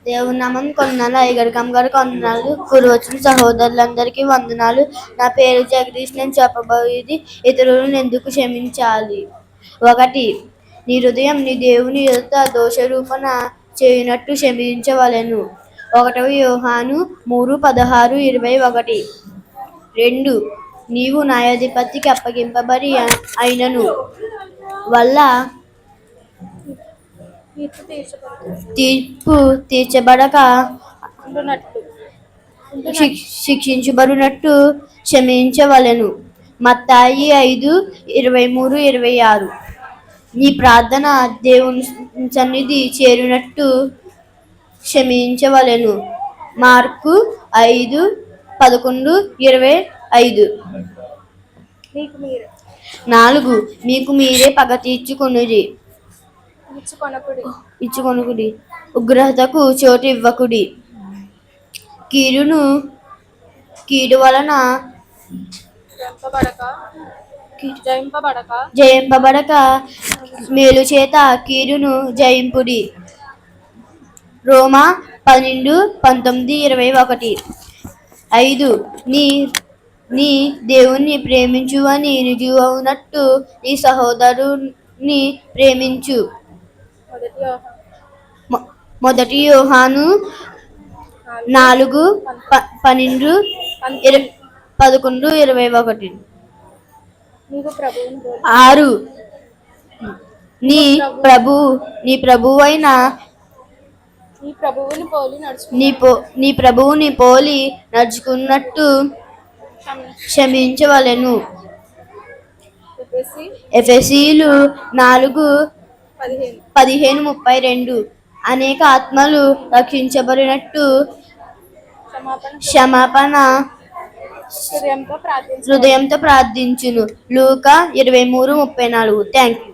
దేవుని నామం కొందనాలు. అయ్యగారు గారికి వందనాలు. కూడి వచ్చిన సహోదరులందరికీ వందనాలు. నా పేరు జగదీష్. నేను చెప్పబోయేది ఇతరులను ఎందుకు క్షమించాలి. 1. నీ హృదయం నీ దేవుని ఎదుట దోషారోపణ చేయనట్టు క్షమించవలెను. 1 యోహాను 3:16-21. 2. నీవు న్యాయాధిపతికి అప్పగింపబడి అయినను వల్ల తీర్పు తీర్చబడక శిక్షించబడినట్టు క్షమించవలెను. మత్తయి 5:23-26. నీ ప్రార్థన దేవుని సన్నిధి చేరినట్టు క్షమించవలెను. మార్కు 5:11-25. 4. మీకు మీరే పగ తీర్చుకొనుడి. ఉగ్రతకు చోటు ఇవ్వకుడి. కీడు వలన జయింపబడక మేలు చేత కీడును జయింపుడి. రోమా 12:19-21. 5. నీ దేవుణ్ణి ప్రేమించువని రుజువవునట్టు నీ సహోదరుని ప్రేమించు. 1 యోహాను 4:11-21. 6. నీ ప్రభువుని పోలి నడుచుకున్నట్టు క్షమించవలెను. ఎఫెసీయులు 4:15-32. అనేక ఆత్మలు రక్షించబడినట్టు క్షమాపణ హృదయంతో ప్రార్థించును. లూకా 23:34. థాంక్యూ.